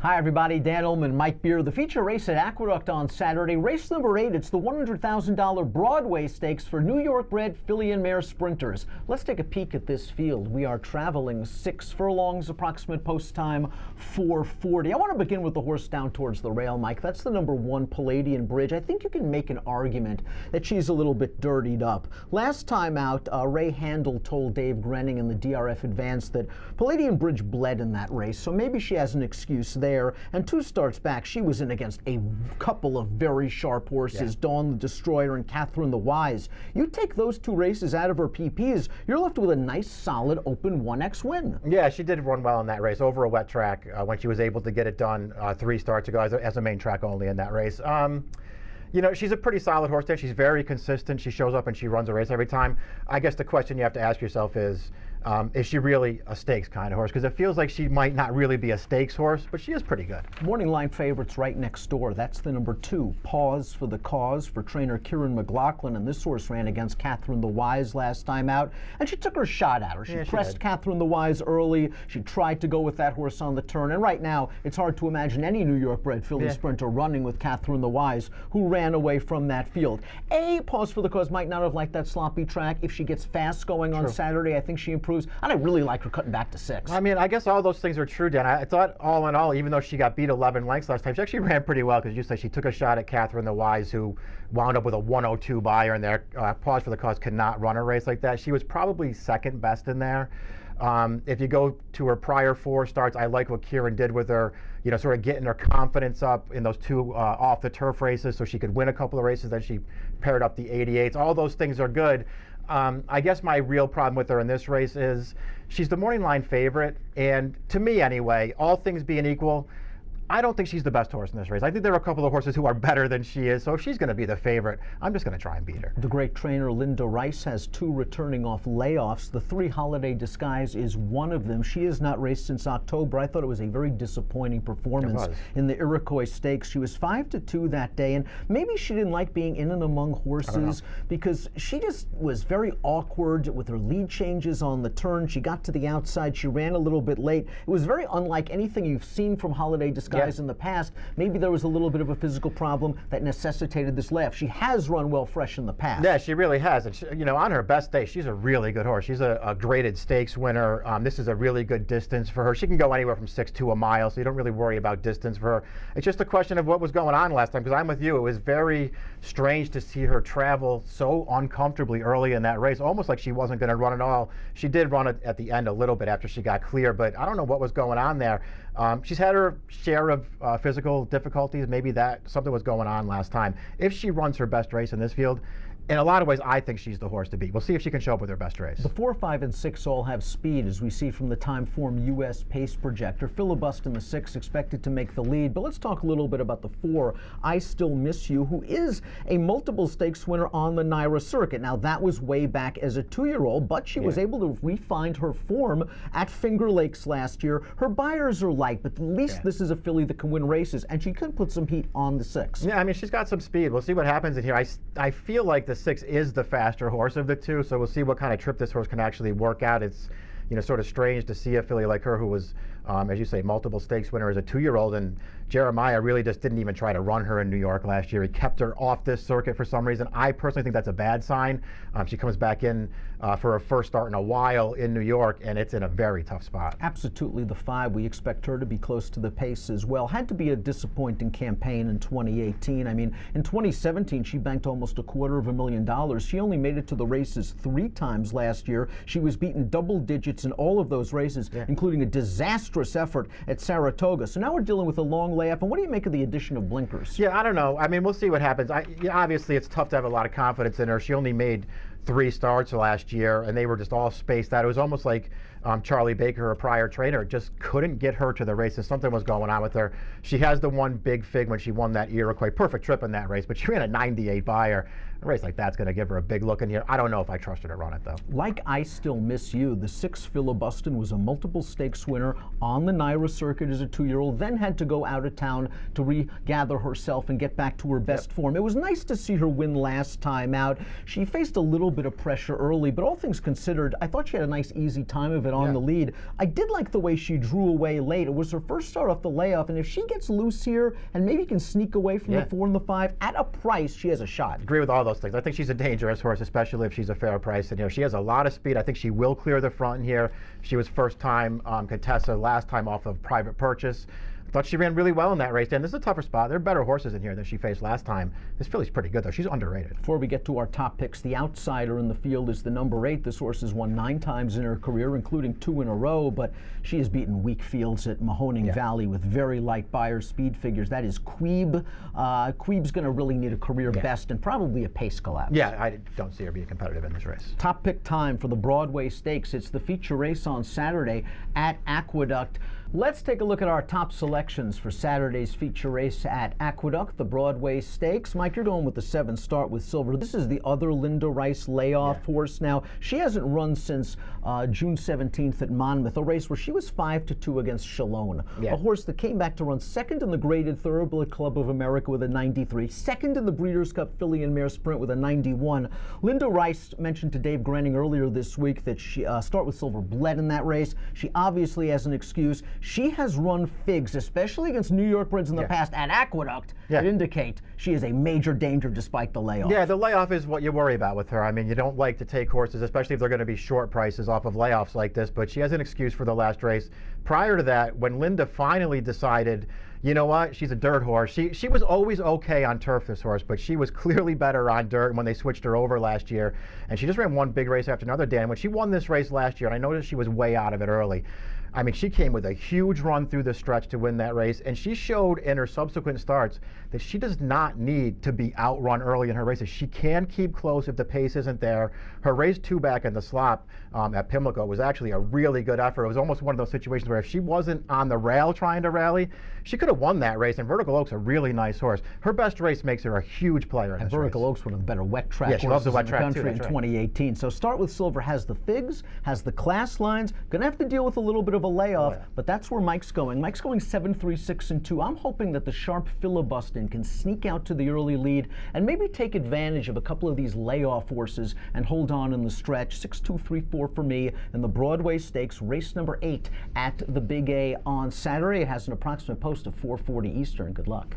Hi everybody, Dan Illman, Mike Beer. The feature race at Aqueduct on Saturday. Race number 8, it's the $100,000 Broadway Stakes for New York-bred filly and mare sprinters. Let's take a peek at this field. We are traveling 6 furlongs, approximate post time 4:40. I want to begin with the horse down towards the rail, Mike. That's the number 1 Palladian Bridge. I think you can make an argument that she's a little bit dirtied up. Last time out, Ray Handel told Dave Grenning in the DRF Advance that Palladian Bridge bled in that race, so maybe she has an excuse there. And 2 starts back, she was in against a couple of very sharp horses, Dawn the Destroyer and Catherine the Wise. You take those 2 races out of her PPs, you're left with a nice, solid, open 1X win. Yeah, she did run well in that race over a wet track when she was able to get it done 3 starts ago as a main track only in that race. You know, she's a pretty solid horse there. She's very consistent. She shows up and she runs a race every time. I guess the question you have to ask yourself is she really a stakes kind of horse? Because it feels like she might not really be a stakes horse, but she is pretty good. Morning line favorites right next door. That's the number 2, Pause for the Cause, for trainer Kieran McLaughlin. And this horse ran against Catherine the Wise last time out, and she took her shot at her. She pressed Catherine the Wise early. She tried to go with that horse on the turn. And right now, it's hard to imagine any New York-bred filly sprinter running with Catherine the Wise, who ran away from that field. Pause for the Cause might not have liked that sloppy track. If she gets fast going on Saturday, I think she improves. And I really like her cutting back to 6. I mean, I guess all those things are true, Dan. I thought all in all, even though she got beat 11 lengths last time, she actually ran pretty well, because you said she took a shot at Catherine the Wise, who wound up with a 102 buyer in there. Pause for the Cause could not run a race like that. She was probably second best in there. If you go to her prior 4 starts, I like what Kieran did with her, you know, sort of getting her confidence up in those 2 off the turf races so she could win a couple of races. Then she paired up the 88s. All those things are good. I guess my real problem with her in this race is she's the morning line favorite, and to me anyway, all things being equal, I don't think she's the best horse in this race. I think there are a couple of horses who are better than she is, so if she's going to be the favorite, I'm just going to try and beat her. The great trainer Linda Rice has 2 returning off layoffs. The 3 Holiday Disguise is one of them. She has not raced since October. I thought it was a very disappointing performance in the Iroquois Stakes. She was 5-2 that day, and maybe she didn't like being in and among horses because she just was very awkward with her lead changes on the turn. She got to the outside. She ran a little bit late. It was very unlike anything you've seen from Holiday Disguise in the past. Maybe there was a little bit of a physical problem that necessitated this layoff. She has run well fresh in the past. Yeah, she really has. And she, you know, on her best day, she's a really good horse. She's a graded stakes winner. This is a really good distance for her. She can go anywhere from 6 to a mile, so you don't really worry about distance for her. It's just a question of what was going on last time, because I'm with you. It was very strange to see her travel so uncomfortably early in that race, almost like she wasn't going to run at all. She did run it at the end a little bit after she got clear, but I don't know what was going on there. She's had her share of physical difficulties. Maybe that something was going on last time. If she runs her best race in this field, in a lot of ways, I think she's the horse to beat. We'll see if she can show up with her best race. The 4, 5, and 6 all have speed, as we see from the Timeform U.S. pace projector. Filibust in the 6 expected to make the lead. But let's talk a little bit about the 4, I Still Miss You, who is a multiple stakes winner on the NYRA circuit. Now, that was way back as a 2-year-old, but she was able to refine her form at Finger Lakes last year. Her buyers are light, but at least this is a filly that can win races, and she could put some heat on the 6. Yeah, I mean, she's got some speed. We'll see what happens in here. I feel like the 6 is the faster horse of the 2, so we'll see what kind of trip this horse can actually work out. It's, you know, sort of strange to see a filly like her who was, as you say, multiple stakes winner as a 2-year-old, and Jeremiah really just didn't even try to run her in New York last year. He kept her off this circuit for some reason. I personally think that's a bad sign. She comes back in for her first start in a while in New York, and it's in a very tough spot. Absolutely the 5. We expect her to be close to the pace as well. Had to be a disappointing campaign in 2018. I mean, in 2017, she banked almost $250,000. She only made it to the races 3 times last year. She was beaten double digits in all of those races, including a disastrous effort at Saratoga. So now we're dealing with a long layoff. And what do you make of the addition of blinkers? Yeah, I don't know. I mean, we'll see what happens. Obviously, it's tough to have a lot of confidence in her. She only made 3 starts last year, and they were just all spaced out. It was almost like Charlie Baker, a prior trainer, just couldn't get her to the races. Something was going on with her. She has the one big fig when she won that Iroquois. Perfect trip in that race, but she ran a 98 buyer. A race like that's going to give her a big look in here. I don't know if I trust her to run it, though. Like I Still Miss You, the 6 Filibustin was a multiple stakes winner on the NYRA circuit as a 2-year-old, then had to go out of town to regather herself and get back to her best form. It was nice to see her win last time out. She faced a little bit of pressure early, but all things considered, I thought she had a nice, easy time of it bit on the lead. I did like the way she drew away late. It was her first start off the layoff, and if she gets loose here and maybe can sneak away from the 4 and the 5 at a price, she has a shot. Agree with all those things. I think she's a dangerous horse, especially if she's a fair price. And she has a lot of speed. I think she will clear the front in here. She was first-time Contessa last time off of private purchase. I thought she ran really well in that race, Dan. This is a tougher spot. There are better horses in here than she faced last time. This filly's pretty good, though. She's underrated. Before we get to our top picks, the outsider in the field is the number 8. This horse has won 9 times in her career, including 2 in a row, but she has beaten weak fields at Mahoning Valley with very light Beyer speed figures. That is Queeb. Queeb's going to really need a career best and probably a pace collapse. Yeah, I don't see her being competitive in this race. Top pick time for the Broadway Stakes. It's the feature race on Saturday at Aqueduct. Let's take a look at our top selections for Saturday's feature race at Aqueduct, the Broadway Stakes. Mike, you're going with the 7 Start with Silver. This is the other Linda Rice layoff horse. Now, she hasn't run since June 17th at Monmouth, a race where she was 5-2 against Chalone, a horse that came back to run second in the graded Thoroughbred Club of America with a 93, second in the Breeders' Cup Filly and Mare Sprint with a 91. Linda Rice mentioned to Dave Granning earlier this week that she Start with Silver bled in that race. She obviously has an excuse. She has run figs, especially against New York breds in the past at Aqueduct, that indicate she is a major danger despite the layoff. Yeah, the layoff is what you worry about with her. I mean, you don't like to take horses, especially if they're going to be short prices off of layoffs like this, but she has an excuse for the last race. Prior to that, when Linda finally decided, you know what, she's a dirt horse. She was always okay on turf, this horse, but she was clearly better on dirt when they switched her over last year. And she just ran one big race after another, Dan. When she won this race last year, and I noticed she was way out of it early, I mean, she came with a huge run through the stretch to win that race, and she showed in her subsequent starts that she does not need to be outrun early in her races. She can keep close if the pace isn't there. Her race 2 back in the slop at Pimlico was actually a really good effort. It was almost one of those situations where if she wasn't on the rail trying to rally, she could have won that race, and Vertical Oak's a really nice horse. Her best race makes her a huge player in this Vertical race. Oak's one of the better wet track she loves horses the wet in the track country too, in that's 2018. So Start with Silver has the figs, has the class lines, going to have to deal with a little bit of a layoff, but that's where Mike's going. Mike's going 7-3-6-2. I'm hoping that the sharp filibustering can sneak out to the early lead and maybe take advantage of a couple of these layoff horses and hold on in the stretch. 6-2-3-4 for me in the Broadway Stakes, race number 8 at the Big A on Saturday. It has an approximate post of 4:40 Eastern. Good luck.